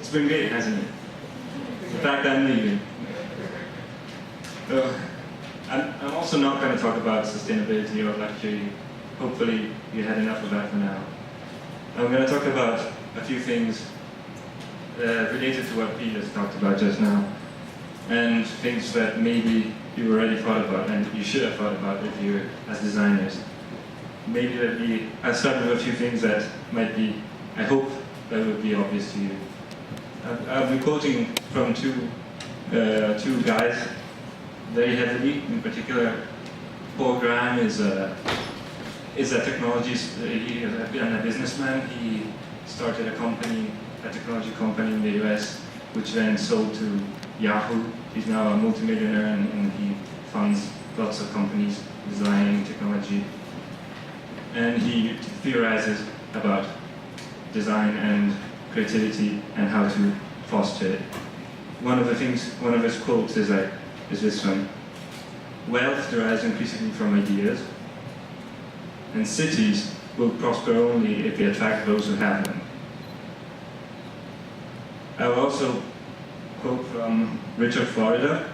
It's been great, hasn't it? In fact, I'm leaving. I'm also not going to talk about sustainability or luxury. Hopefully, you had enough of that for now. I'm going to talk about a few things related to what Peter's talked about just now, and things that maybe you already thought about and you should have thought about if you're as designers. Maybe I'll start with a few things that might be, I hope that would be obvious to you. I'll be quoting from two guys very heavily. In particular, Paul Graham is a technologist and a businessman. He started a technology company in the US, which then sold to Yahoo. He's now a multimillionaire and he funds lots of companies designing technology. And he theorizes about design and creativity and how to foster it. One of his quotes is this one: "Wealth derives increasingly from ideas, and cities will prosper only if they attract those who have them." I will also quote from Richard Florida.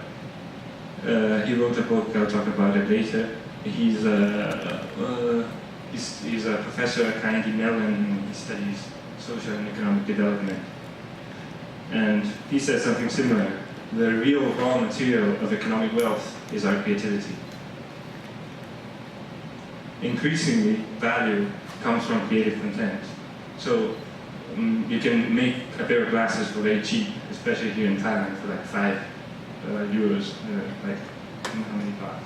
He wrote a book, I'll talk about it later. He's a professor at Carnegie Mellon, and he studies social and economic development. And he says something similar: the real raw material of economic wealth is our creativity. Increasingly, value comes from creative content. So you can make a pair of glasses for very cheap, especially here in Thailand, for like €5, like how many baht?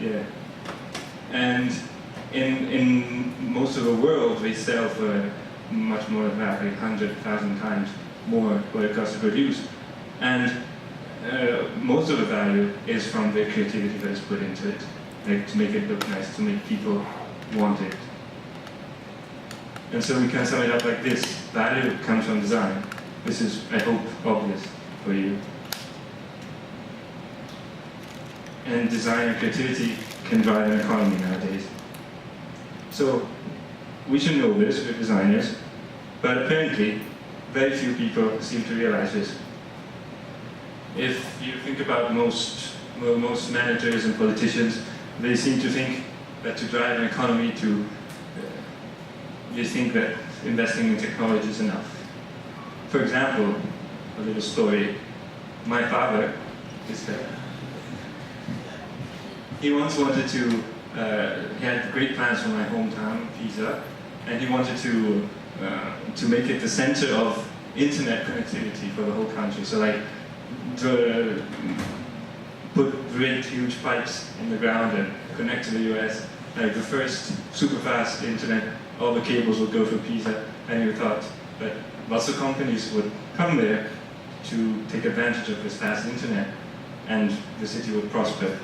Yeah. And in most of the world, they sell for much more than that, like 100,000 times more what it costs to produce. And most of the value is from the creativity that is put into it, like to make it look nice, to make people want it. And so we can sum it up like this: value comes from design. This is, I hope, obvious for you. And design and creativity can drive an economy nowadays. So we should know this, we're designers, but apparently very few people seem to realize this. If you think about most managers and politicians, they seem to think that to drive an economy, they think that investing in technology is enough. For example, a little story. My father is he once wanted to, he had great plans for my hometown, Pisa, and he wanted to make it the center of internet connectivity for the whole country. So like, put great huge pipes in the ground and connect to the US, like the first super fast internet, all the cables would go through Pisa, and you thought that lots of companies would come there to take advantage of this fast internet, and the city would prosper.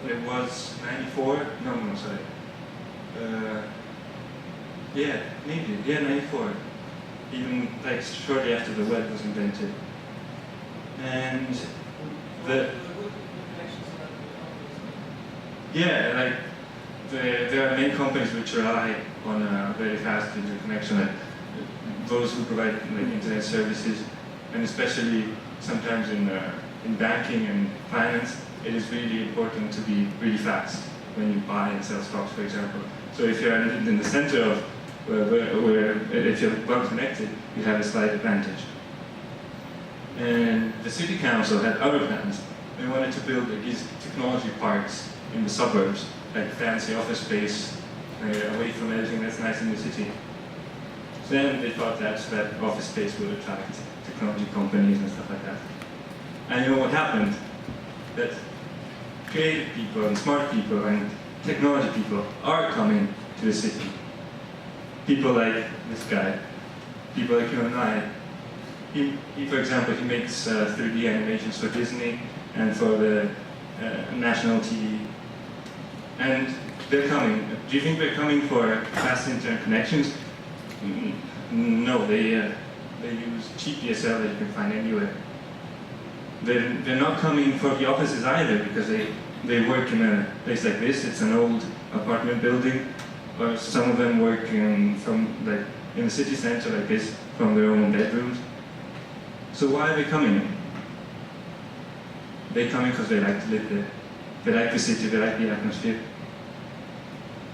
It was 94? No, sorry. Yeah, maybe. Yeah, 94. Even like shortly after the web was invented. And there are many companies which rely on a very fast internet connection, like those who provide like internet services, and especially sometimes in banking and finance. It is really important to be really fast when you buy and sell stocks, for example. So if you're in the center of where if you're well connected, you have a slight advantage. And the city council had other plans. They wanted to build these technology parks in the suburbs, like fancy office space, away from everything that's nice in the city. So then they thought that office space would attract technology companies and stuff like that. And you know what happened? That creative people and smart people and technology people are coming to the city. People like this guy, people like you and I. He for example, he makes 3D animations for Disney and for the national TV. And they're coming. Do you think they're coming for fast internet connections? No, they use cheap DSL that you can find anywhere. They're not coming for the offices either, because they work in a place like this. It's an old apartment building or some of them work from like in the city center like this, from their own bedrooms. So why are they coming? They're coming because they like to live there. They like the city, they like the atmosphere.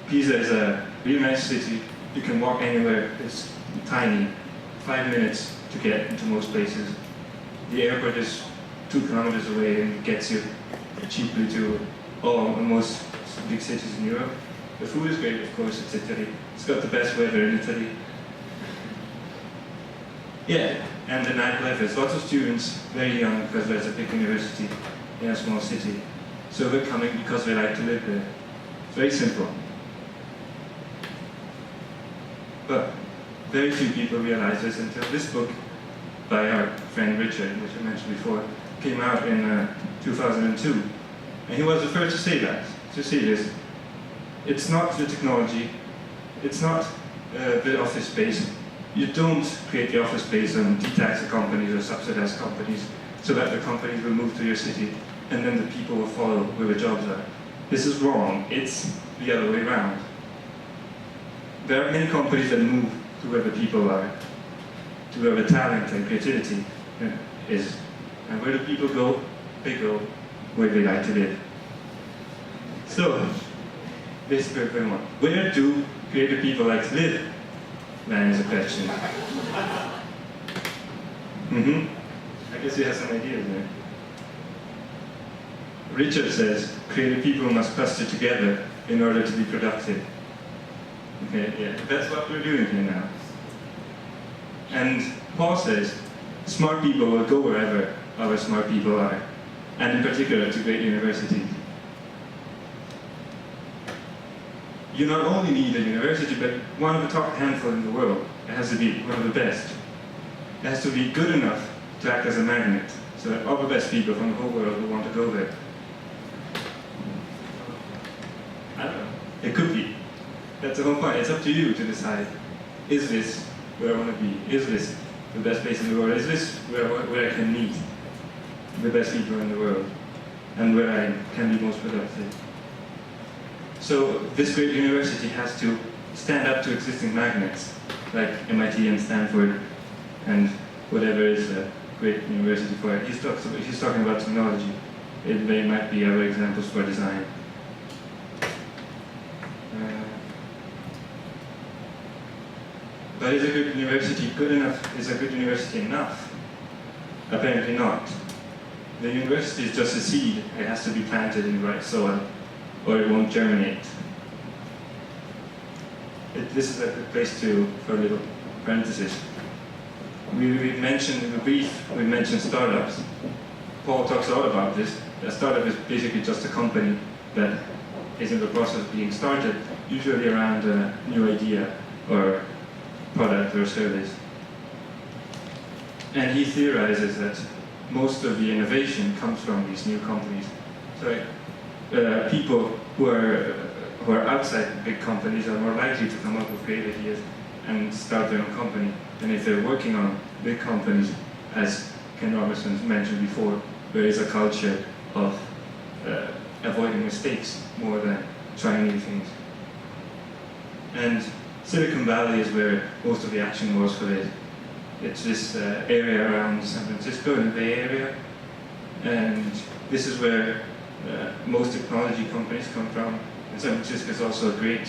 Pisa is a really nice city. You can walk anywhere. It's tiny. 5 minutes to get into most places. The airport is 2 kilometers away and gets you cheaply to most big cities in Europe. The food is great, of course, it's Italy. It's got the best weather in Italy. Yeah, and the nightlife, there's lots of students, very young, because there's a big university in a small city. So they're coming because they like to live there. It's very simple. But very few people realize this until this book by our friend Richard, which I mentioned before, came out in 2002. And he was the first to say that, to say this. It's not the technology, it's not the office space. You don't create the office space and de-tax the companies or subsidize companies so that the companies will move to your city and then the people will follow where the jobs are. This is wrong, it's the other way around. There are many companies that move to where the people are, to where the talent and creativity is. And where do people go? They go where they like to live. So, this is very one. Where do creative people like to live? That is a question. I guess you have some ideas there. Richard says, creative people must cluster together in order to be productive. Okay, yeah, that's what we're doing here now. And Paul says, smart people will go wherever other smart people are, and in particular to great universities. You not only need a university, but one of the top handful in the world. It has to be one of the best. It has to be good enough to act as a magnet, so that all the best people from the whole world will want to go there. I don't know. It could be. That's the whole point. It's up to you to decide, is this where I want to be? Is this the best place in the world? Is this where I can meet the best people in the world? And where I can be most productive? So this great university has to stand up to existing magnets, like MIT and Stanford and whatever is a great university for it. He's talking about technology. There might be other examples for design. But is a good university good enough? Is a good university enough? Apparently not. The university is just a seed. It has to be planted in the right soil, or it won't germinate. This is a good place for a little parenthesis. We mentioned in the brief, we mentioned startups. Paul talks a lot about this. A startup is basically just a company that is in the process of being started, usually around a new idea or product or service. And he theorizes that most of the innovation comes from these new companies. So people who are outside big companies are more likely to come up with great ideas and start their own company than if they're working on big companies, as Ken Robertson mentioned before, there is a culture of avoiding mistakes more than trying new things. And Silicon Valley is where most of the action was for it. It's this area around San Francisco in the Bay Area, and this is where most technology companies come from. And San Francisco is also a great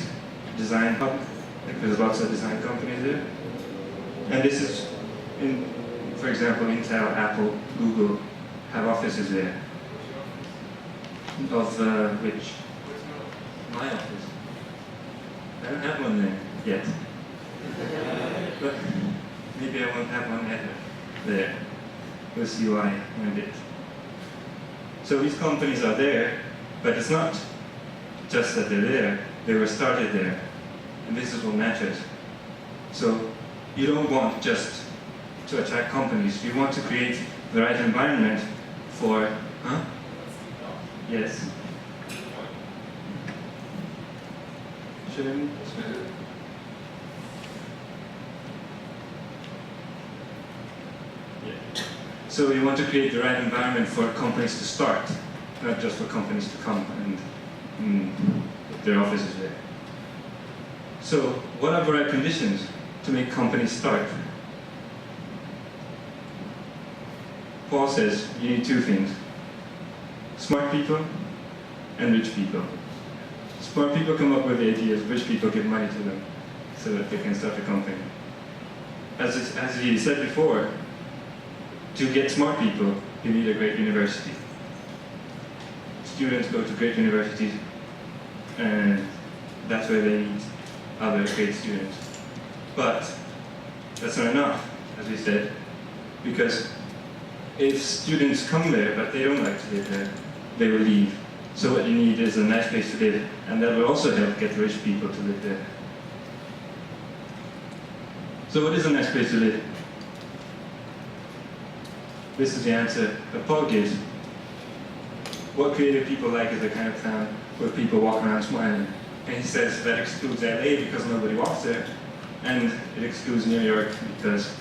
design hub. There's lots of design companies there. And this is, for example, Intel, Apple, Google have offices there. Of which? My office. I don't have one there yet. But maybe I won't have one ever there. We'll see why in a bit. So these companies are there, but it's not just that they're there. They were started there. And this is what matters. So you don't want just to attract companies. You want to create the right environment for, Yes. Should I? Yeah. So you want to create the right environment for companies to start, not just for companies to come and their offices there. So what are the right conditions to make companies start? Paul says you need two things: smart people and rich people. Smart people come up with the ideas, rich people give money to them so that they can start a company. As he said before, to get smart people, you need a great university. Students go to great universities, and that's where they meet other great students. But that's not enough, as we said, because if students come there but they don't like to live there, they will leave. So what you need is a nice place to live, and that will also help get rich people to live there. So what is a nice place to live? This is the answer that Paul gives. What creative people like is the kind of town where people walk around smiling. And he says that excludes LA because nobody walks there, and it excludes New York because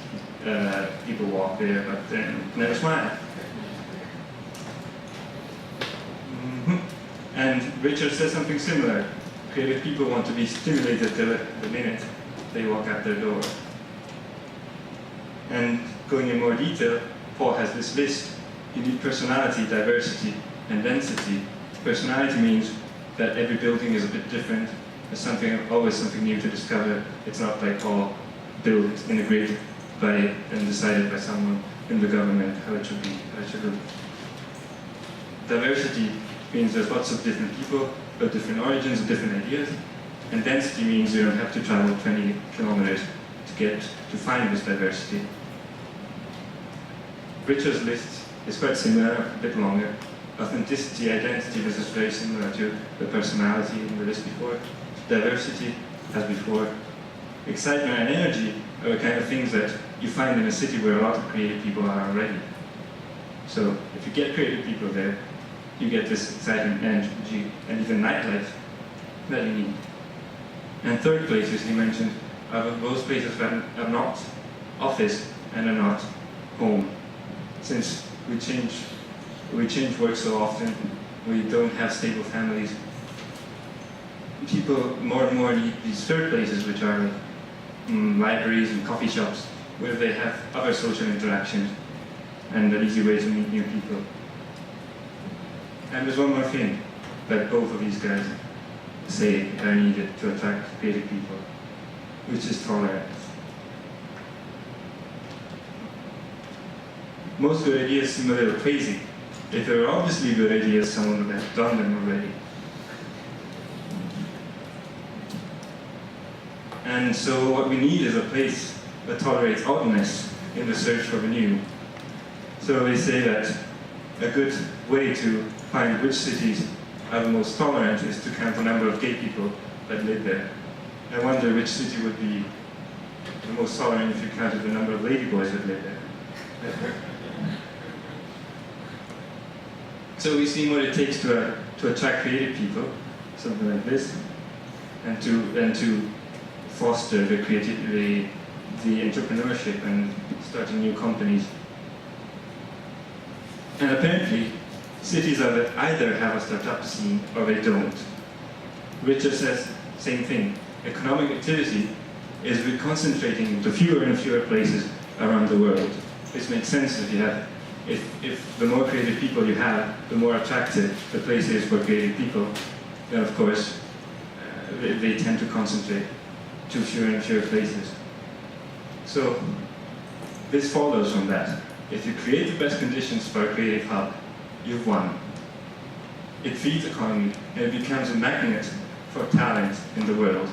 people walk there but then never smile. And Richard says something similar. Creative people want to be stimulated the minute they walk out their door. And going in more detail, Paul has this list. You need personality, diversity, and density. Personality means that every building is a bit different. There's always something new to discover. It's not like all built in a grid and decided by someone in the government how it should be, how it should look. Diversity means there's lots of different people, with different origins, different ideas. And density means you don't have to travel 20 kilometers to find this diversity. Richard's list is quite similar, a bit longer. Authenticity, identity, this is very similar to the personality in the list before. Diversity, as before. Excitement and energy are the kind of things that you find in a city where a lot of creative people are already. So if you get creative people there, you get this exciting energy and even nightlife that you need. And third places he mentioned are those places that are not office and are not home. Since we change work so often, we don't have stable families. People more and more need these third places, which are libraries and coffee shops, where they have other social interactions and an easy way to meet new people. And there's one more thing that both of these guys say are needed to attract creative people, which is tolerance. Most good ideas seem a little crazy. If they were obviously good ideas, someone would have done them already. And so what we need is a place that tolerates oddness in the search for the new. So they say that a good way to find which cities are the most tolerant is to count the number of gay people that live there. I wonder which city would be the most tolerant if you counted the number of ladyboys that live there. So we've seen what it takes to attract creative people, something like this, and to foster the creativity, the entrepreneurship, and starting new companies. And apparently, cities either have a startup scene or they don't. Richard says same thing. Economic activity is concentrating into fewer and fewer places around the world. This makes sense if the more creative people you have, the more attractive the place is for creative people. Then of course, they tend to concentrate to fewer and fewer places. So this follows from that. If you create the best conditions for a creative hub, you've won. It feeds economy and it becomes a magnet for talent in the world.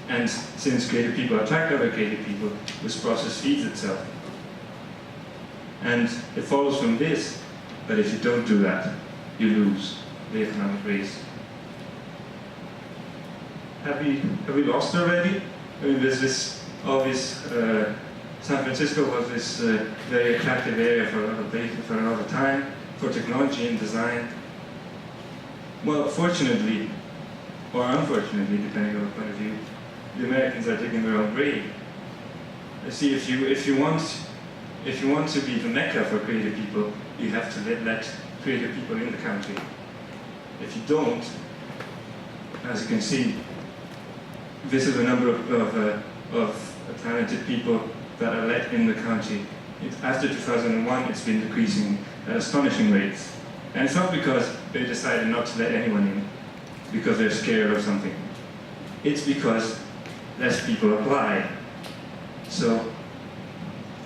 And since creative people attract other creative people, this process feeds itself. And it follows from this that if you don't do that, you lose the economic race. Have we lost already? I mean, there's this obvious. San Francisco was this very attractive area for a lot of time, for technology and design. Well, fortunately, or unfortunately, depending on the point of view, the Americans are digging their own grave. See, if you want to be the mecca for creative people, you have to let creative people in the country. If you don't, as you can see, this is a number of talented people that are let in the county. After 2001, it's been decreasing at astonishing rates. And it's not because they decided not to let anyone in, because they're scared or something. It's because less people apply. So,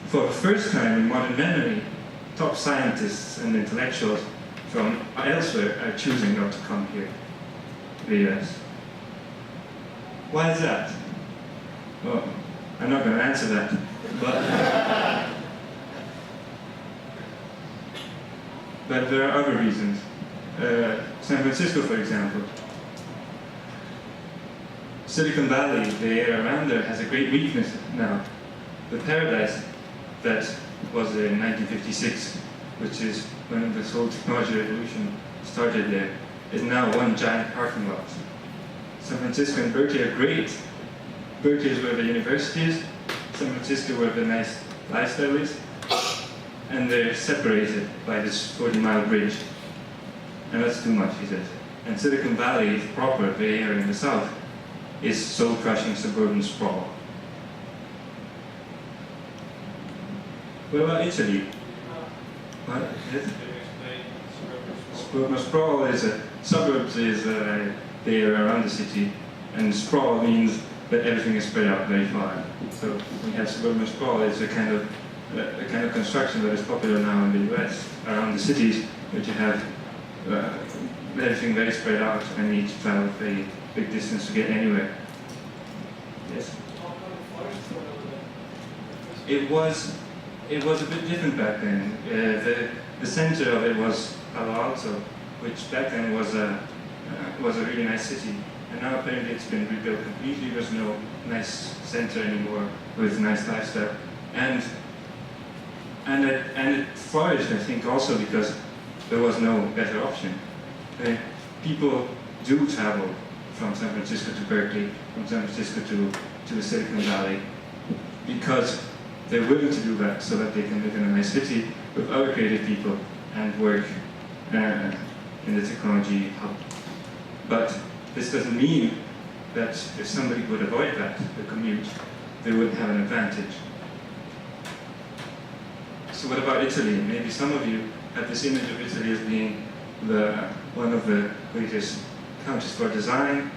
for the first time in modern memory, top scientists and intellectuals from elsewhere are choosing not to come here, the US. Why is that? Well, I'm not going to answer that, but there are other reasons. San Francisco, for example. Silicon Valley, the area around there, has a great weakness now. The paradise that was in 1956, which is when this whole technology revolution started there, is now one giant parking lot. San Francisco and Berkeley are great. Berkeley is where the university is, San Francisco where the nice lifestyle is, and they're separated by this 40-mile bridge. And that's too much, he says. And Silicon Valley proper, the area in the south, is soul-crushing suburban sprawl. What about Italy? What? Yes? Suburban sprawl is suburbs is the area around the city, and sprawl means that everything is spread out very far. So we have suburban sprawl is a kind of construction that is popular now in the US around the cities, which you have everything very spread out and need to travel a very big distance to get anywhere. Yes. It was a bit different back then. The center of it was Palo Alto, which back then was a really nice city. And now apparently it's been rebuilt completely. There's no nice center anymore with nice lifestyle. And it flourished, I think, also because there was no better option. People do travel from San Francisco to Berkeley, from San Francisco to the Silicon Valley, because they're willing to do that so that they can live in a nice city with other creative people and work in the technology hub. But this doesn't mean that if somebody would avoid that, the commute, they would have an advantage. So what about Italy? Maybe some of you have this image of Italy as being one of the greatest countries for design,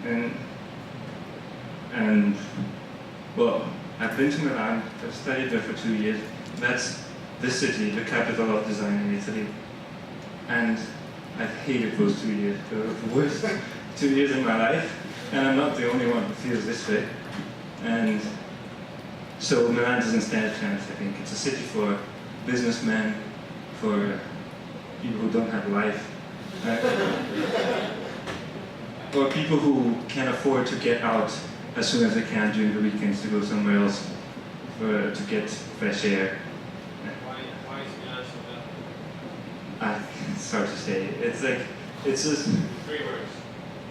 and well, I've been to Milan, I've studied there for 2 years. That's the city, the capital of design in Italy. And I've hated those 2 years. They were the worst 2 years in my life, and I'm not the only one who feels this way. And so Milan doesn't stand a chance, I think. It's a city for businessmen, for people who don't have life, or people who can afford to get out as soon as they can during the weekends to go somewhere else to get fresh air. Why is Milan so bad? It's hard to say. It's just 3 words.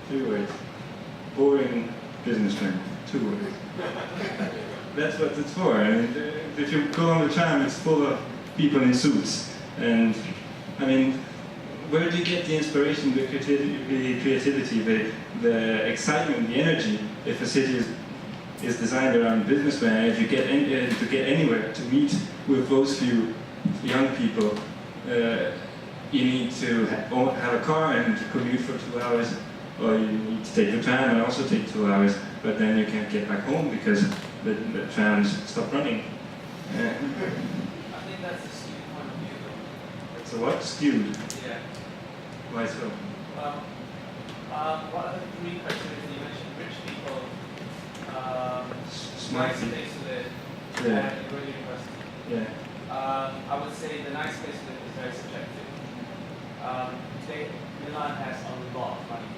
3 words. Boring businessman. 2 words. That's what it's for. I mean, if you go on the tram, it's full of people in suits. And I mean, where do you get the inspiration, the creativity, the excitement, the energy, if a city is designed around businessmen? If you get to get anywhere, to meet with those few young people, you need to have a car and commute for 2 hours, or you need to take the tram and also take 2 hours, but then you can't get back home because the trams stop running. I think that's a skewed point of view, though. So what? Skewed? Yeah. Why so? Well, what are the 3 criteria you mentioned? Rich people, Smart nice people. place to live, Yeah. and good university. Yeah. I would say the nice place to live is very subjective. Milan has a lot of money,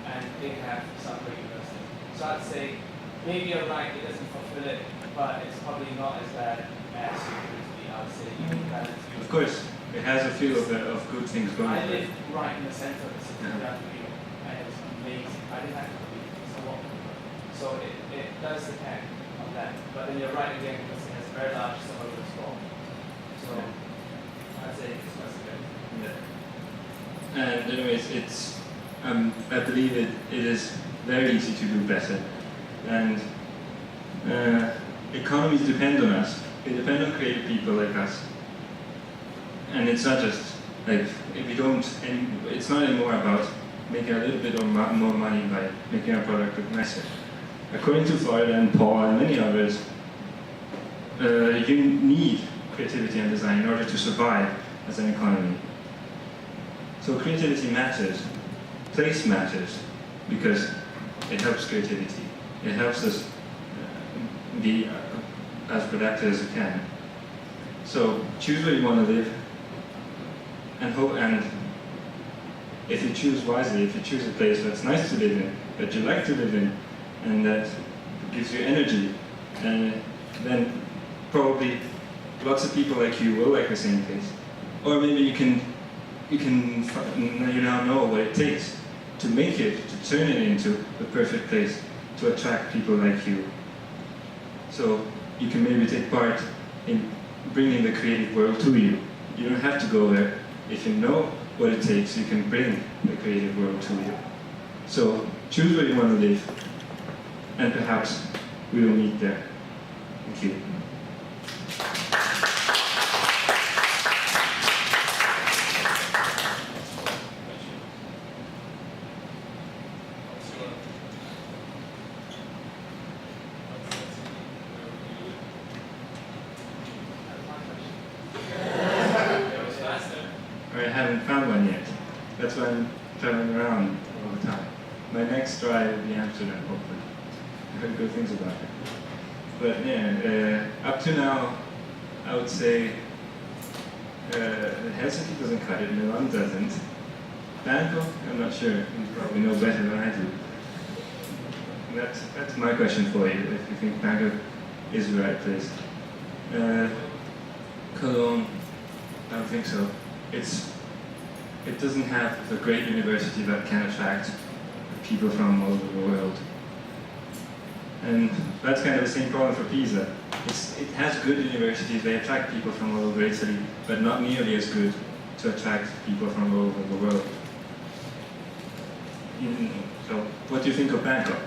and they have some great university. So I'd say maybe you're right, it doesn't fulfill it, but it's probably not as bad as it could be. I would say you can balance it. Of course, it has a few of good things going. I live right in the center of the city, Yeah. and it was amazing. I didn't have to leave, it's a lot. So it does depend on that. But then you're right again, because it has a very large suburban sprawl. So I'd say it's less good. Yeah. And anyways, it's I believe it is very easy to do better. And economies depend on us. They depend on creative people like us. And it's not just like, if we don't, and it's not anymore about making a little bit more money by making our product look nicer. According to Florida and Paul and many others, you need creativity and design in order to survive as an economy. So creativity matters. Place matters because it helps creativity. It helps us be as productive as we can. So choose where you want to live, and hope. And if you choose wisely, if you choose a place that's nice to live in, that you like to live in, and that gives you energy, then probably lots of people like you will like the same place. Or maybe you now know what it takes to make it, to turn it into the perfect place to attract people like you. So you can maybe take part in bringing the creative world to you. You don't have to go there. If you know what it takes, you can bring the creative world to you. So choose where you want to live, and perhaps we will meet there. Thank you. I haven't found one yet. That's why I'm traveling around all the time. My next try will be Amsterdam, hopefully. I heard good things about it. But yeah, up to now, I would say Helsinki doesn't cut it, Milan doesn't. Bangkok, I'm not sure. You probably know better than I do. That's my question for you, if you think Bangkok is the right place. Cologne, I don't think so. It doesn't have a great university that can attract people from all over the world. And that's kind of the same problem for Pisa. It has good universities, they attract people from all over Italy, but not nearly as good to attract people from all over the world. So, what do you think of Bangkok?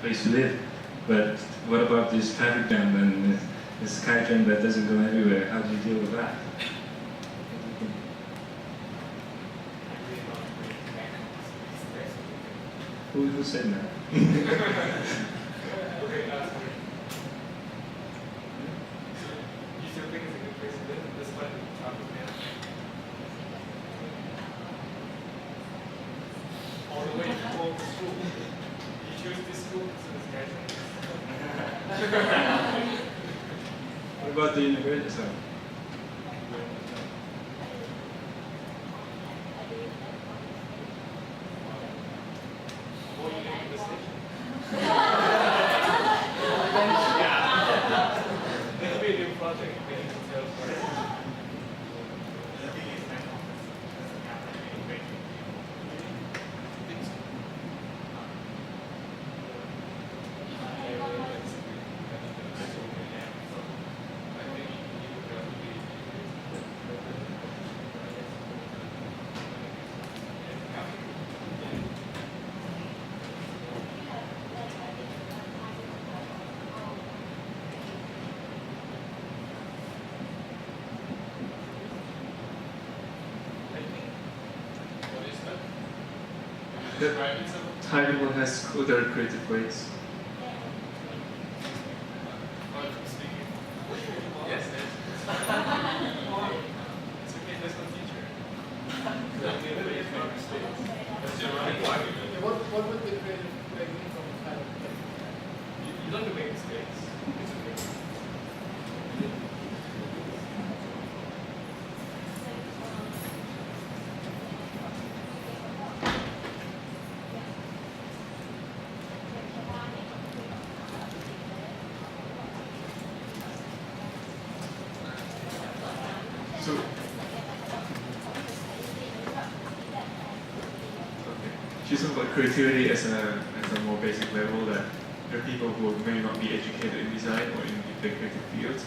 Place to live, but what about this traffic jam and this sky train that doesn't go everywhere? How do you deal with that? Who said that? Okay, you still think it's a good place to live despite the traffic jam? All the way to go to school. Choose this school, so this guy's What about the university? What do you think of the station? Yeah. It'll be a new project. The title has other creative ways. Yes, yes. So, okay. She's talking about creativity as a more basic level, that there are people who may not be educated in design or in the creative fields,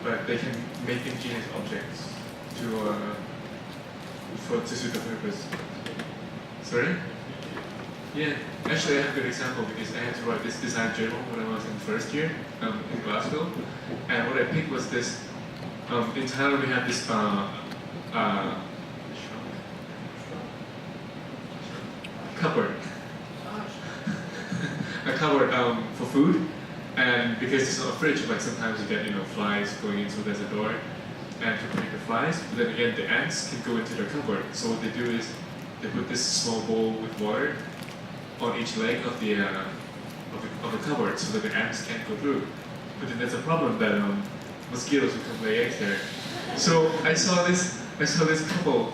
but they can make ingenious objects to suit the purpose. Sorry? Yeah, actually I have a good example because I had to write this design journal when I was in first year in Glasgow, and what I picked was this. In Thailand we have this cupboard, a cupboard for food, and because it's not a fridge, like sometimes you get flies going in, so there's a door, and to protect the flies. But then again, the ants can go into the cupboard. So what they do is they put this small bowl with water on each leg of the cupboard, so that the ants can't go through. But then there's a problem that mosquitoes will come lay eggs there. So I saw this couple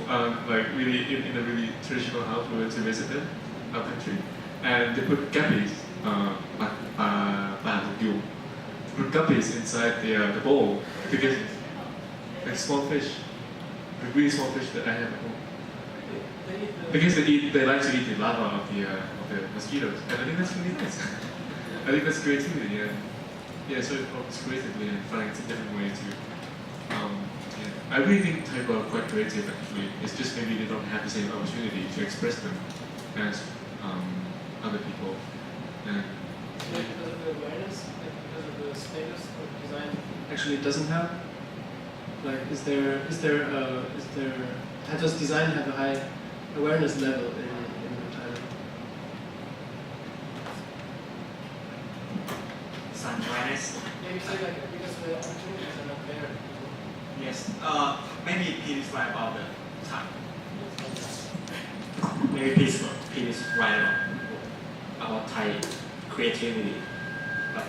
like really in a really traditional house. We went to visit them, our country, and they put guppies, inside the bowl because like small fish, like really small fish that I have at home. Because they like to eat the larvae of the mosquitoes, and I think that's really nice. I think that's creativity, yeah. So it's creatively and finding a different way to. I really think Thai people are quite creative actually. It's just maybe they don't have the same opportunity to express them as other people. And because of the awareness, like because of the status of design actually doesn't have? Like does design have a high awareness level in Thailand? Design awareness? Yeah, you say like because the opportunities are not there. Yes. Maybe Pete is right about the time. Maybe Pete is right about Thai creativity, but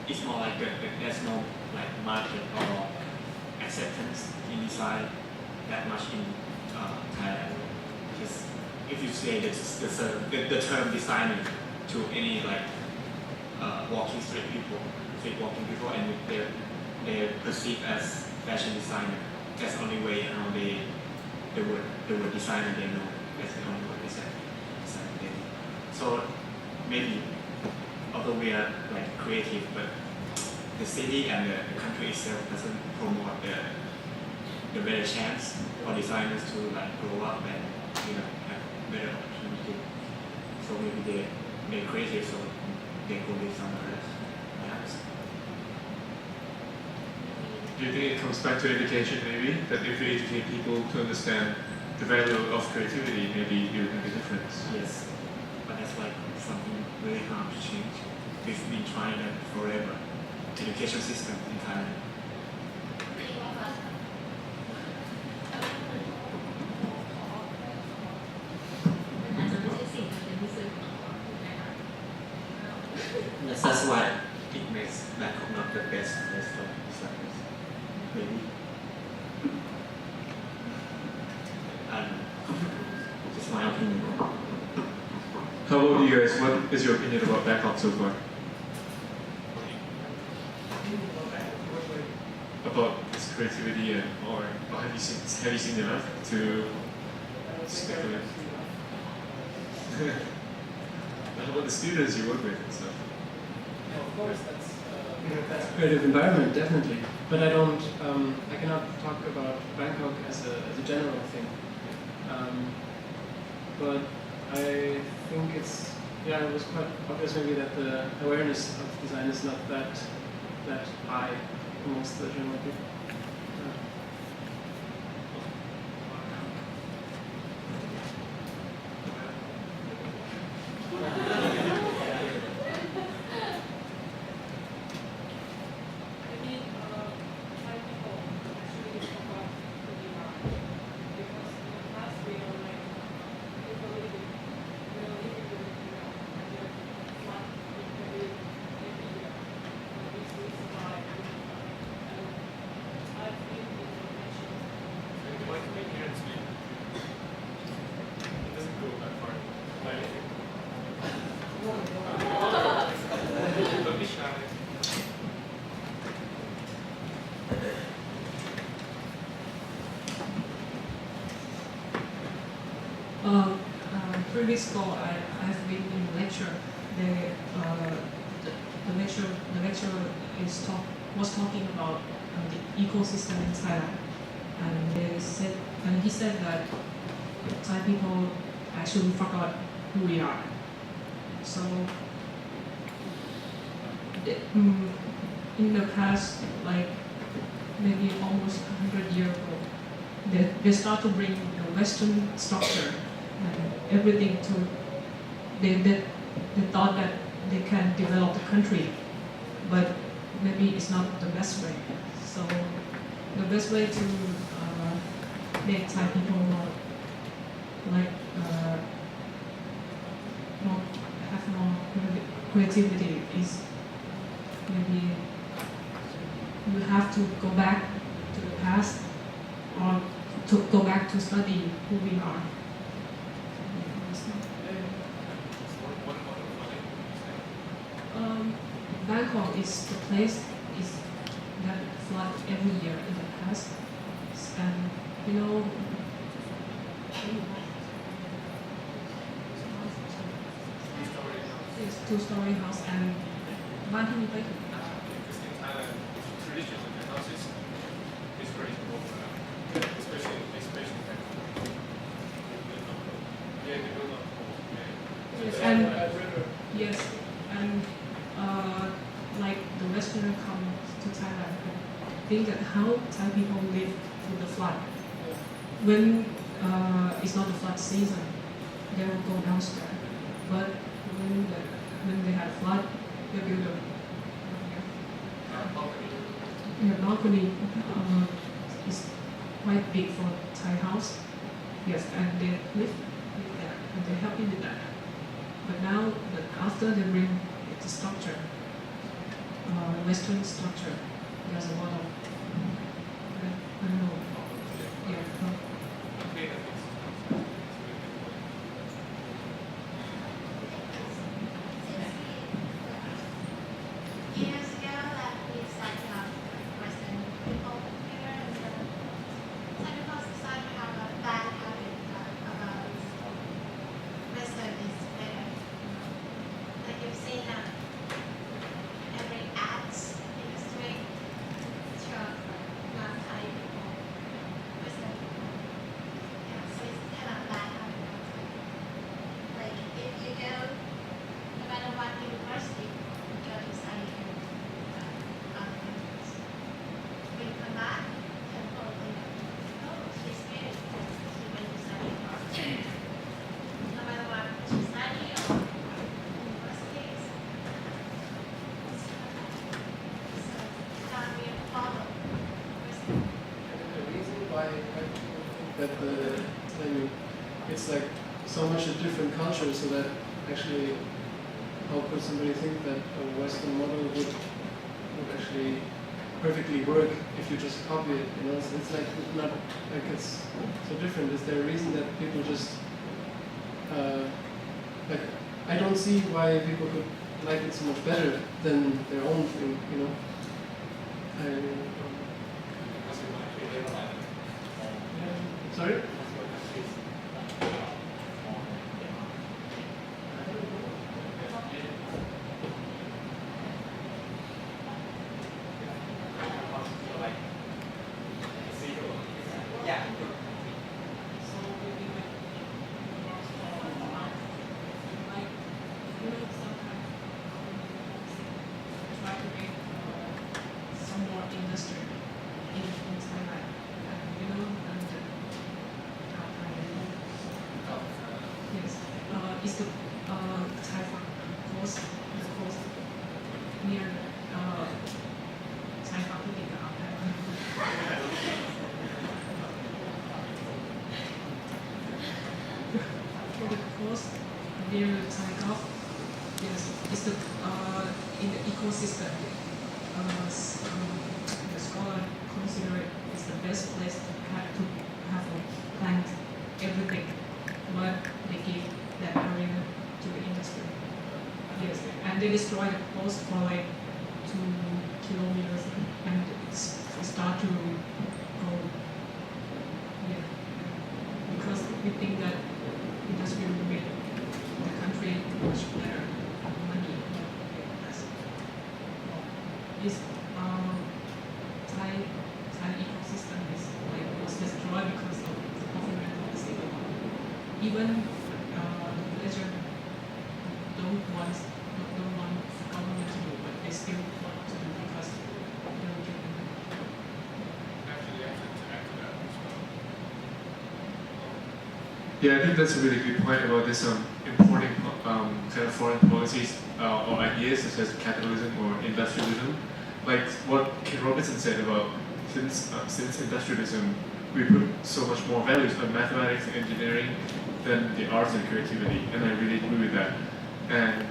it's more like there's no like market or acceptance in design that much in Thailand. Because if you say the term designer to any like street walking people, and they're perceived as fashion designer, that's the only way how the word designer they know. That's the only word designer they know. So maybe although we are like creative, but the city and the country itself doesn't promote the better chance for designers to like grow up and have better opportunity. So maybe they're creative, so they go live somewhere else, perhaps. do you think it comes back to education maybe? That if you educate people to understand the value of creativity, maybe you will make a difference? Yes, but that's like something really hard to change. We've been trying that forever. Education system in Thailand. That's why it makes Bangkok not the best place for designers. Maybe. Just my opinion. How about you guys? What is your opinion about Bangkok so far? About its creativity or have you seen enough to speculate? How about the students you work with and stuff? Yeah, of course, that's a creative environment, definitely. But I don't, I cannot talk about Bangkok as a general thing. But I think it was quite obvious maybe that the awareness of design is not that high amongst the general people. 3 weeks ago, I've been in a lecture. The lecturer was talking about the ecosystem in Thailand, and he said that Thai people actually forgot who we are. So in the past, like maybe almost 100 years ago, they start to bring the Western structure and everything to. They thought that they can develop the country, but maybe it's not the best way. So the best way to make Thai people more have more creativity is maybe you have to go back to the past or to go back to study who we are. Bangkok is the place that flood every year in the past, and it's two-story house and one can be Because in Thailand, traditionally the houses is very important, especially yeah, they build up. yes, and yes, and like the Westerner come to Thailand and think that how Thai people live through the flood. When it's not the flood season, they will go downstairs. But when they have flood, they build a balcony. Is quite big for Thai house. Yes, and they live there and they're happy with that. But now, after they bring the structure, Western structure, there's a lot of I don't know. Yeah. Years ago that we started out Western people here and some people started to have a bad habit about Western is better. Like you've seen every ads in the street show not Thai people, Western people. Yeah, so it's kind of a bad habit. Like if you go, no matter what university, you go to study in other countries. When you come back, you probably know, oh, she's good. She went to study abroad. No matter what she studied or universities. So now we follow Western. The reason why people think that it's like so much a different culture, so that actually, how could somebody think that a Western model would actually perfectly work if you just copy it? It's like not like it's so different. Is there a reason that people just like? I don't see why people could like it so much better than their own thing. Sorry? Yeah. Try to make some more industry in Thailand, and yes, it's the Thai farm coast, the coast near Thai farm to get out there. For the coast near Thai Gulf, yes, it's the in the ecosystem. The scholar consider it is the best place to have a plant everything, but they give that area to the industry. Yes, and they destroy the coast for like 2 kilometers, and it start to go. Yeah, because we think that industry will be even leisure don't want government to do, but they still want to do because they're given. Actually, I have to add to that as well. Yeah, I think that's a really good point about this importing kind of foreign policies or ideas such as capitalism or industrialism. Like what Ken Robinson said about since industrialism, we put so much more values on mathematics and engineering than the arts and creativity, and I really agree with that. And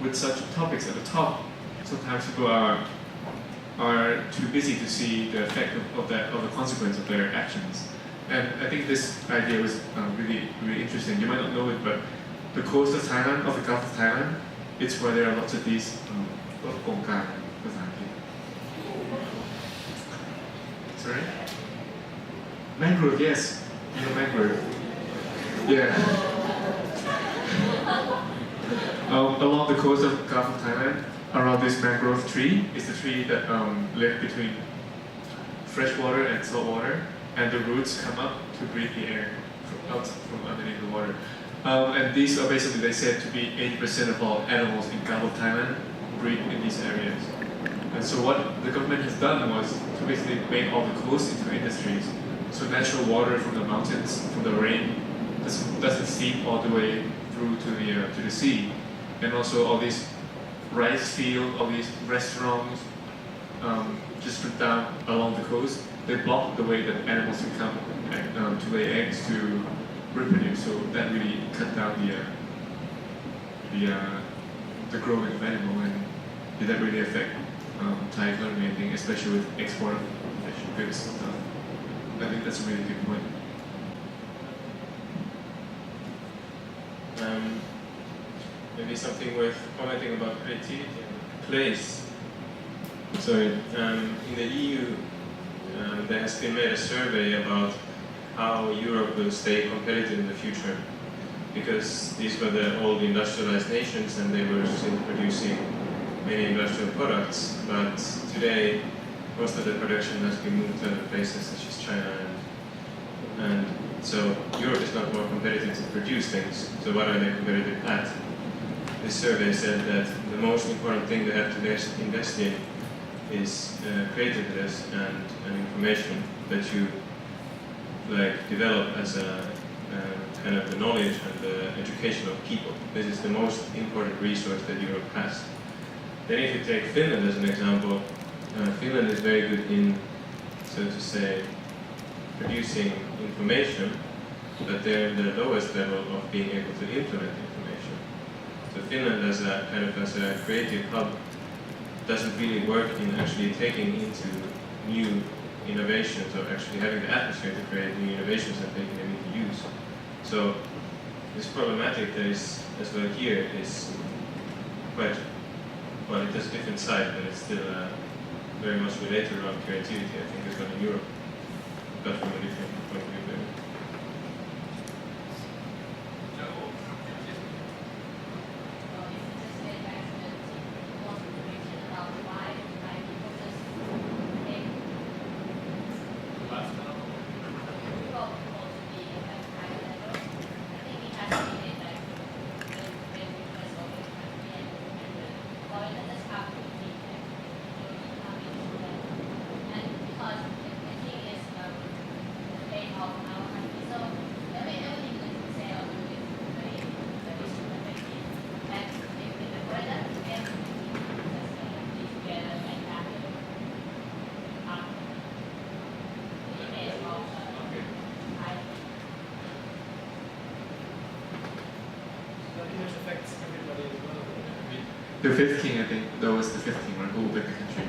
with such topics at the top, sometimes people are too busy to see the effect of the consequence of their actions. And I think this idea was really interesting. You might not know it, but the coast of Thailand, of the Gulf of Thailand, it's where there are lots of these sorry? Mangrove, yes. You know mangrove. Yeah. Along the coast of Gulf of Thailand, around this mangrove tree, is the tree that lives between fresh water and salt water, and the roots come up to breathe the air from underneath the water. And these are basically, they said, to be 80% of all animals in Gulf of Thailand breed in these areas. And so what the government has done was to basically make all the coast into industries. So natural water from the mountains, from the rain, doesn't seep all the way through to the sea. And also all these rice fields, all these restaurants, just put down along the coast, they block the way that animals can come to lay eggs to reproduce. So that really cut down the growing of animal, and did that really affect Thai economy, I think, especially with export of goods and stuff. I think that's a really good point. Maybe something worth commenting about creativity and place. So in the EU, there has been made a survey about how Europe will stay competitive in the future, because these were the old industrialized nations and they were still producing many industrial products, but today most of the production has been moved to other places such as China, and so Europe is not more competitive to produce things. So what are they competitive at? This survey said that the most important thing they have to invest in is creativeness and information that you develop as a kind of the knowledge and the education of people. This is the most important resource that Europe has. Then if you take Finland as an example, Finland is very good in, so to say, producing information, but they're in the lowest level of being able to implement information. So Finland as a creative hub doesn't really work in actually taking into new innovations or actually having the atmosphere to create new innovations that they can immediately use. So this problematic that is as well here is quite, well, it has a different side, but it's still very much related around creativity, I think, as well in Europe, but from a different point of view. The fifth king, I think, that was the fifth king, right? Who built the country?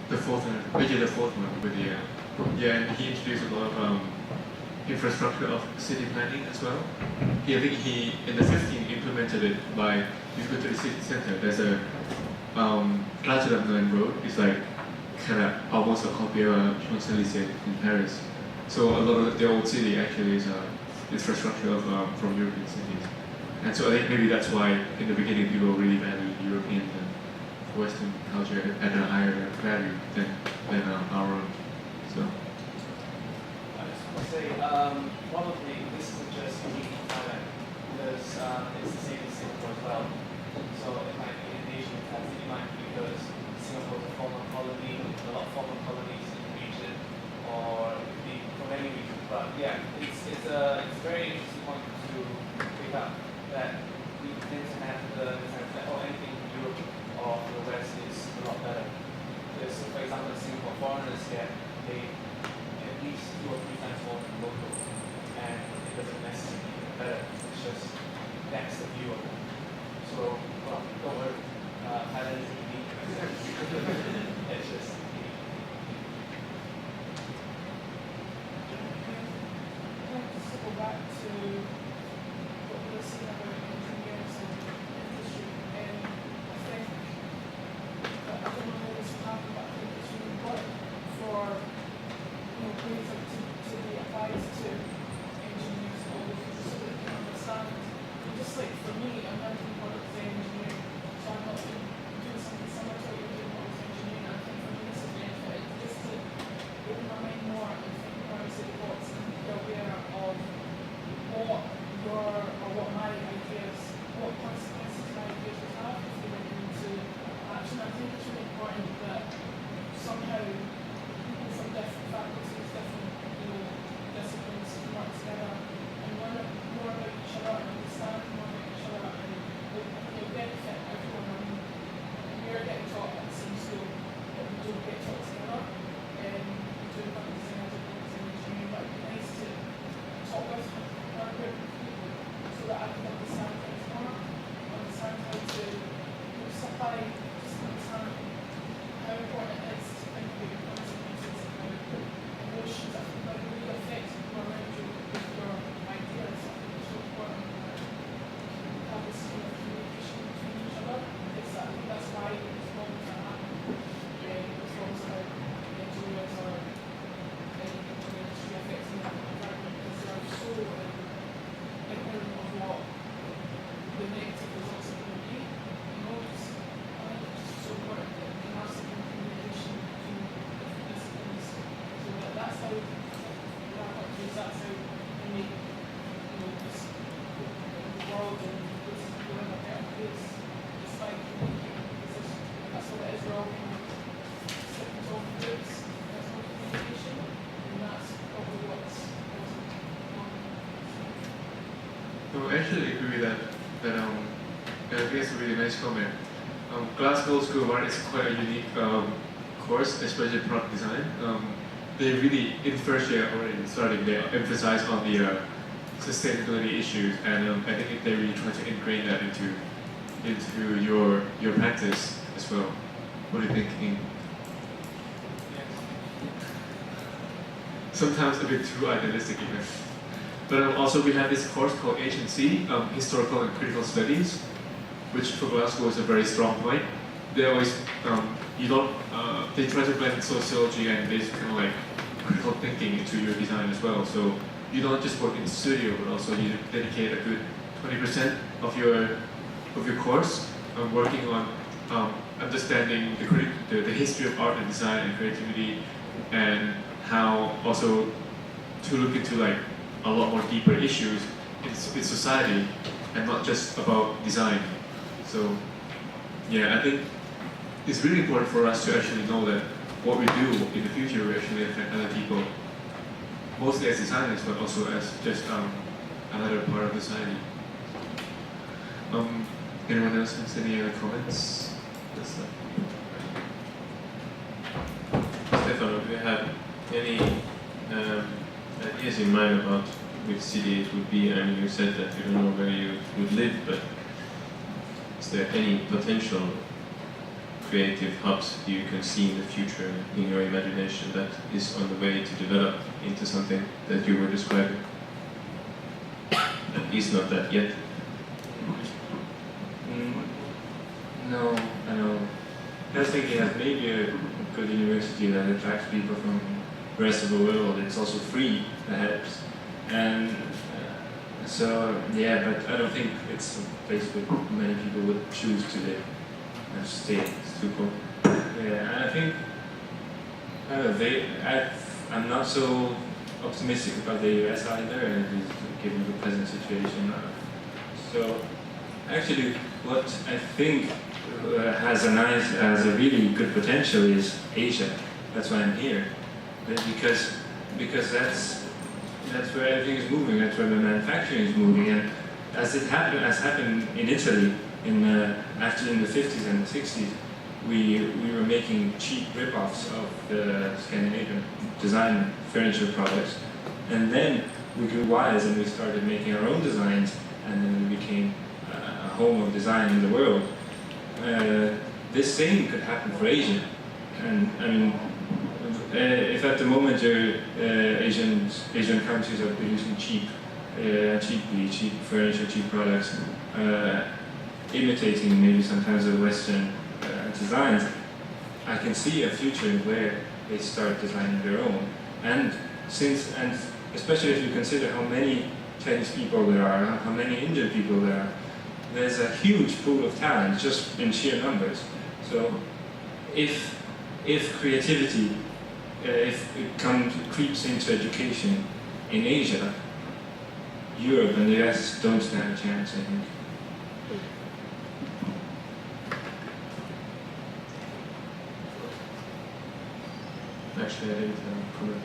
The fourth one, the fourth one with the, and he introduced a lot of infrastructure of city planning as well. I think he, in the 15th, implemented it by, if you go to the city center, there's a Rajadamnern road. It's like kind of almost a copy of Champs-Élysées in Paris. So a lot of the old city actually is infrastructure from European cities. And so I think maybe that's why in the beginning people really valued European and Western culture at a higher value than our own. So I just want to say, probably this isn't just unique in Thailand because it's the same in Singapore as well. So it might be an Asian capacity, it might be because Singapore is a former colony, a lot of former colonies in the region, or it could be from any region. But yeah, it's a very interesting point to pick up that we tend to have the sense that anything in Europe or the West is a lot better. Because, for example, Singapore foreigners here, they at least 2 or 3 times more than local, and it doesn't necessarily get better. It's just that's the view of it. So, well, don't worry, Thailand is unique. It's just unique. I'd like to circle back to what you were saying about engineers and industry, and I think that I don't know how this will happen, but I think it's really important for data to be applied to engineers and all the things so that they can understand. And just like for me, I'm learning product design engineering, so I'm not doing something similar to what you're doing with engineering. I think for me this is benefit just to open my mind more and think more outside the box and be aware of what my ideas, what consequences my ideas would have if they went into action. I think it's really important that somehow people from different faculties, different disciplines can work together and learn more about each other and understand more about each other and benefit everyone. I mean, we're getting taught at the same school, but we don't get taught together. We do product design, I do product design engineering, but it'd be nice to talk with other group of people so that I can understand things more, understand how to supply, just understand how important it is to think about your consequences and how emotions that really affect people around you with your ideas. I think it's so important that we have this kind of communication between each other. I think that's why these problems are happening. These problems about engineers or any industry affecting the environment because they are so ignorant of what the negative results are going to be. I think it's just so important that we can have some communication between different disciplines so that's how we wrap up things, that's how we make this the world and this world a better place. It's like communicating because that's what it is, we're all kind of sitting in own groups, there's no communication, and that's probably what's wrong. No, I actually agree that I think it's a really nice comment. Glasgow School of Art is quite a unique course, especially product design. They really, in first year already starting, they emphasize on the sustainability issues, and I think they really try to ingrain that into your practice as well. What are you thinking? Sometimes a bit too idealistic even. But also we have this course called H&C, Historical and Critical Studies, which for Glasgow is a very strong point. They always, they try to blend sociology and this kind of like critical thinking into your design as well. So you don't just work in the studio, but also you dedicate a good 20% of your course working on understanding the history of art and design and creativity, and how also to look into like a lot more deeper issues in society and not just about design. So yeah, I think it's really important for us to actually know that what we do in the future will actually affect other people, mostly as designers, but also as just another part of society. Anyone else has any other comments? Stefano, do you have any ideas in mind about which city it would be? I mean, you said that you don't know where you would live, but is there any potential creative hubs you can see in the future in your imagination that is on the way to develop into something that you were describing? That is not that yet. No, I know. I was thinking that maybe a good university that attracts people from the rest of the world. It's also free, perhaps. And so, yeah, but I don't think it's a place where many people would choose to live and stay. It's too cold. Yeah, and I think I'm not so optimistic about the US either, and given the present situation. So actually, what I think has a really good potential is Asia. That's why I'm here, because that's where everything is moving. That's where the manufacturing is moving, and as happened in Italy in the 50s and the 60s, we were making cheap rip-offs of the Scandinavian design furniture products, and then we grew wise and we started making our own designs, and then we became a home of design in the world. This same could happen for Asia, and I mean, if at the moment Asian countries are producing cheap furniture, cheap products, imitating maybe sometimes the Western designs, I can see a future where they start designing their own. And especially if you consider how many Chinese people there are, how many Indian people there are, there's a huge pool of talent just in sheer numbers. So if creativity, if it creeps into education in Asia, Europe and the US don't stand a chance, I think. Actually, I didn't comment.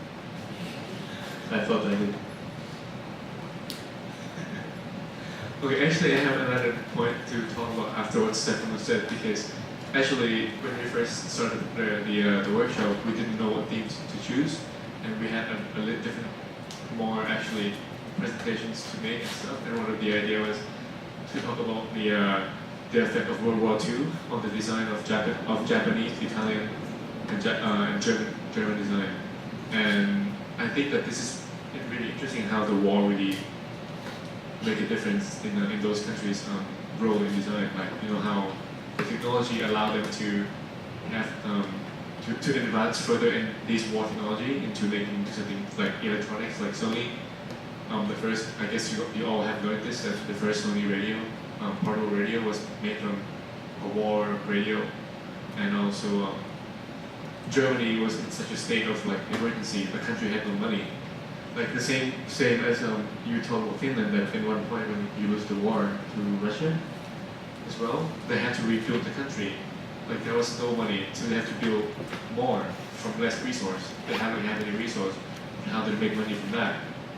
I thought I did. Okay, actually, I have another point to talk about after what Stefano said, because actually, when we first started the workshop, we didn't know what themes to choose, and we had a little different, more actually presentations to make and stuff. And one of the idea was to talk about the effect of World War II on the design of Japanese, Italian, and German design. And I think that this is really interesting how the war really make a difference in those countries' role in design. Like, you know, how the technology allowed them to have to advance further in this war technology into making something like electronics, like Sony. The first, I guess you all have learned this, that the first Sony radio, portable radio, was made from a war radio, and also Germany was in such a state of like emergency. The country had no money. Like the same as you told about Finland, that in one point when you lose the war to Russia as well, they had to rebuild the country. Like there was no money, so they had to build more from less resource. They didn't have any resource. And how did they make money from that?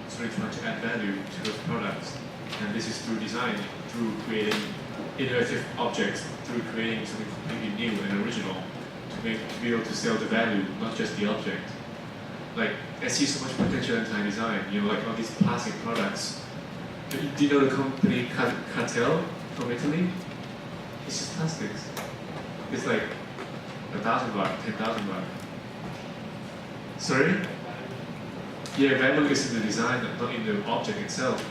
So they tried to add value to those products. And this is through design, through creating innovative objects, through creating something completely new and original to be able to sell the value, not just the object. Like, I see so much potential in Thai design, you know, like all these plastic products. Do you know the company Cartel from Italy? It's just plastics. It's like 1,000 baht, 10,000 baht. Sorry? Yeah, value is in the design, not in the object itself.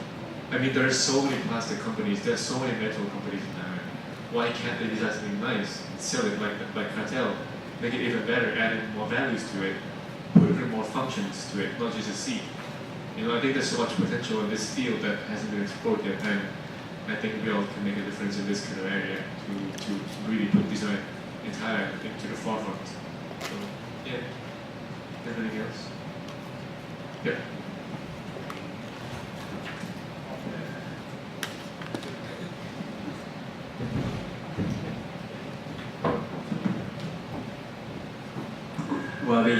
I mean, there are so many plastic companies, there are so many metal companies in Thailand. Why can't they design something nice, sell it like Cartel, make it even better, add more values to it, put even more functions to it, not just a seat. You know, I think there's so much potential in this field that hasn't been explored yet, and I think we all can make a difference in this kind of area to really put design in Thailand into the forefront. So, yeah. Anything else? Yeah. Well, we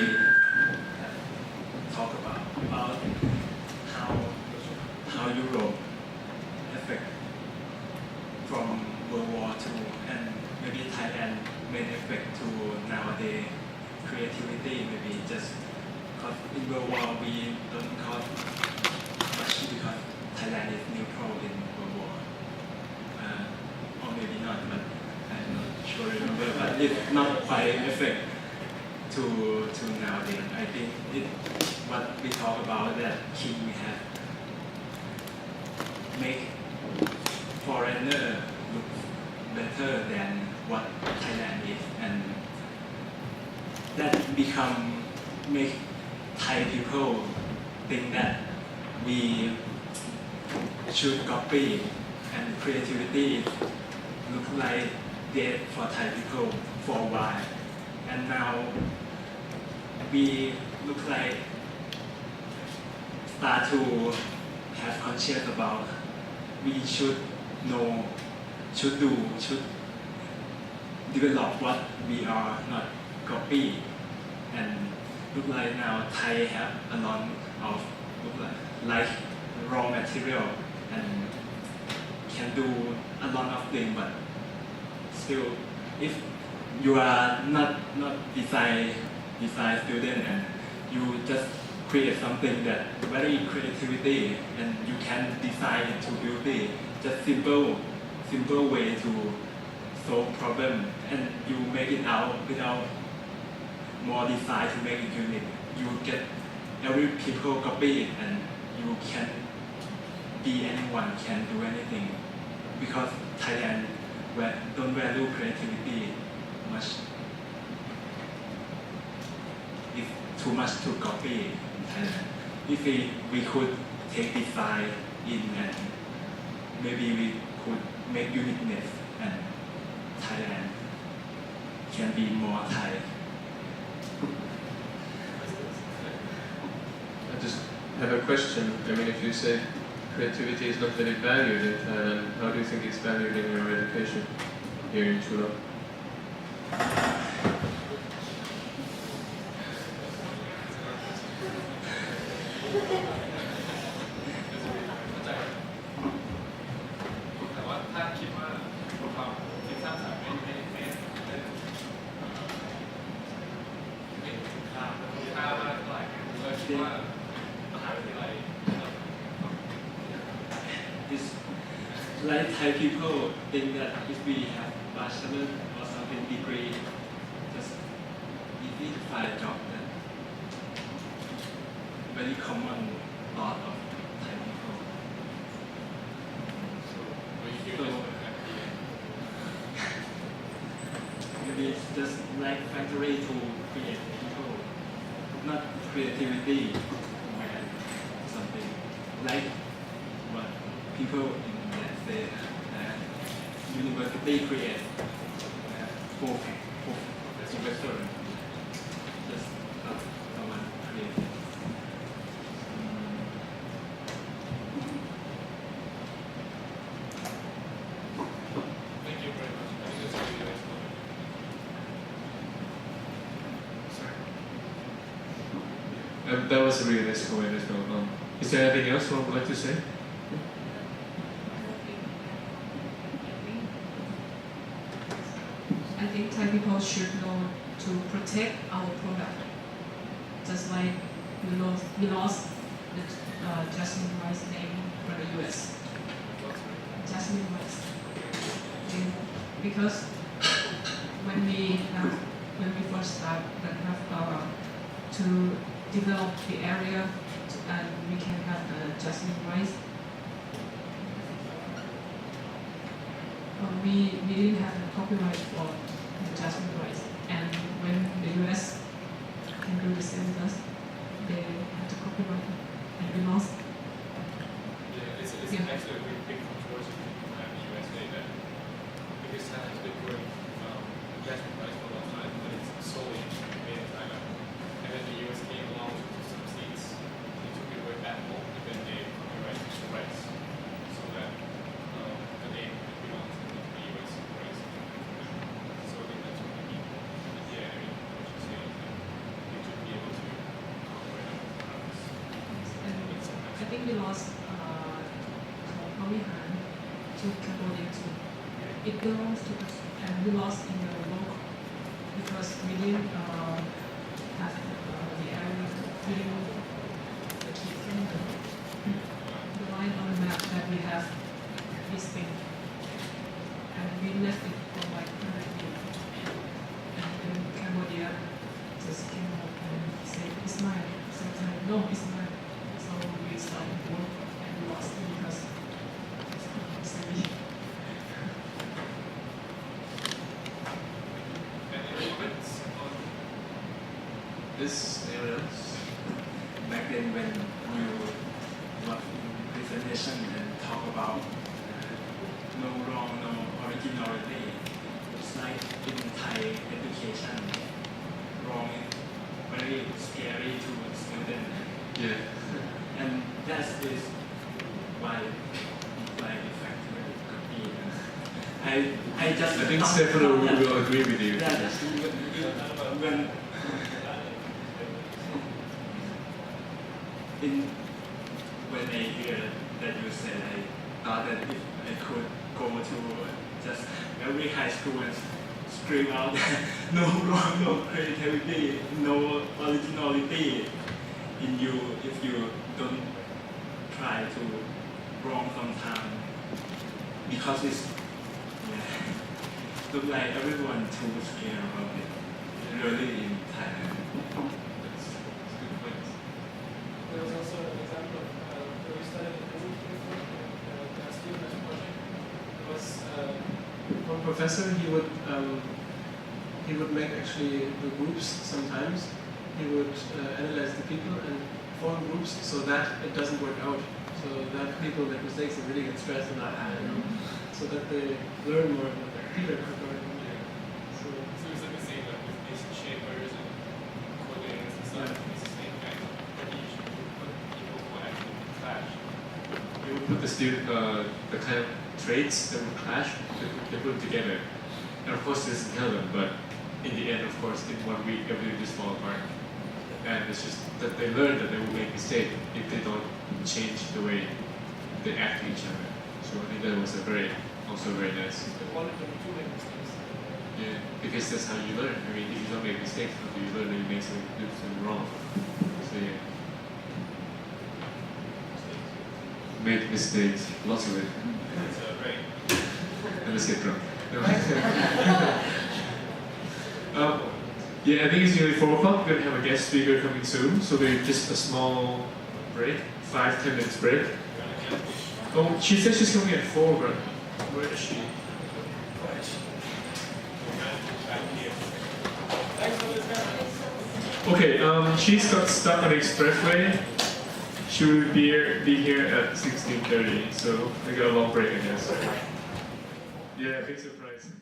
talk about how Europe affect from World War II, and maybe Thailand may affect to nowadays creativity. Maybe just because in World War we don't cause much because Thailand is neutral in World War, or maybe not, but I'm not sure remember. But it's not quite affect to nowadays. I think what we talk about that key have make foreigner look better than what Thailand is, and that make Thai people think that we should copy, and creativity look like dead for Thai people for a while, and now we look like start to have conscious about we should know, should do, should develop what we are not copy. And look like now Thai have a lot of look like raw material and can do a lot of things, but still if you are not design student and you just create something that very creativity and you can design it to beauty, just simple way to solve problem and you make it out without more design to make it unique. You get every people copy it and you can be anyone, can do anything, because Thailand don't value creativity much. It's too much to copy in Thailand. If we could take design in and maybe we could make uniqueness and Thailand can be more Thai. I just have a question. I mean, if you say creativity is not very valued in Thailand, how do you think it's valued in your education here in Chulo? แต่ว่าถ้าคิดว่าความคิดสร้างสรรค์ไม่คุ้มค่ามากเท่าไหร่เราคิดว่ามหาวิทยาลัย It's like Thai people think that if we have bachelor or something degree, just easy to find a job. That very common thought of Thai people. Maybe it's just like factory to create people, not creativity or something like what people in let's say university create professor just someone create. Thank you very much. I think that's really nice. That was a really nice comment as well. Is there anything else one would like to say? I think Thai people should know to protect our product. Just like we lost the Jasmine rice name from the US. Jasmine rice. Because when we first start to develop the area and we can have the jasmine rice. We didn't have the copyright for the jasmine rice, and when the US can do the same with us, they have the copyright, and we lost. Yeah, it's actually a really big controversy in the USA that because Thailand has been growing jasmine rice for a long time, but it's solely made in Thailand. And then the US came along with some seeds, they took it away back home, and then they copyrighted the rice so that the name belongs to the US rice. So I think that's what we need. Yeah, I mean, what you say, you should be able to copyright our products. And I think we lost Pawihan to Cambodia too. It belongs to us, and we lost in the local because we didn't have the area, we didn't keep the line on the map that we have this thing, and we left it for like 100 years. And then Cambodia just came up and said, "It's mine." Sometimes, no, it's mine. So we started work and we lost it because it's silly. Any comments on This anyone else? Back then when you what presentation and talk about no wrong, no originality, it's like in Thai education, wrong is very scary to students. Yeah. And That is my factor could be. I just I think Stefano will agree with you. Yeah, just when I hear that you said, I thought that if I could go to just every high school and scream out no creativity, no originality in you if you don't try to wrong sometime, because it's look like everyone too scared about it, really in Thailand. That's a good point. There was also an example of where we studied in the student project. It was One professor, he would make actually the groups sometimes. He would analyze the people and form groups so that it doesn't work out. So that people make mistakes and really get stressed and so that they learn more about their feedback. So it's like the same like with these shapers and codings and stuff. It's the same kind of issue. But people who actually clash. You would put the kind of traits that would clash, they put them together. And of course this doesn't tell them, but in the end, of course, in 1 week, everything just fall apart. And it's just that they learn that they will make mistakes if they don't change the way they act to each other. So I think that was also very nice. one of them to make mistakes. Yeah, because that's how you learn. I mean, if you don't make mistakes, how do you learn that you make something wrong? So yeah. Made mistakes, lots of it. It's right. And let's get drunk. No. Yeah, I think it's nearly 4 o'clock. We're going to have a guest speaker coming soon, so there's just a small break, 5-10 minutes break. Oh, she said she's coming at 4, but where is she? Okay, she's got stuck on the expressway. She will be here at 16:30, so we got a long break, I guess. Yeah, big surprise.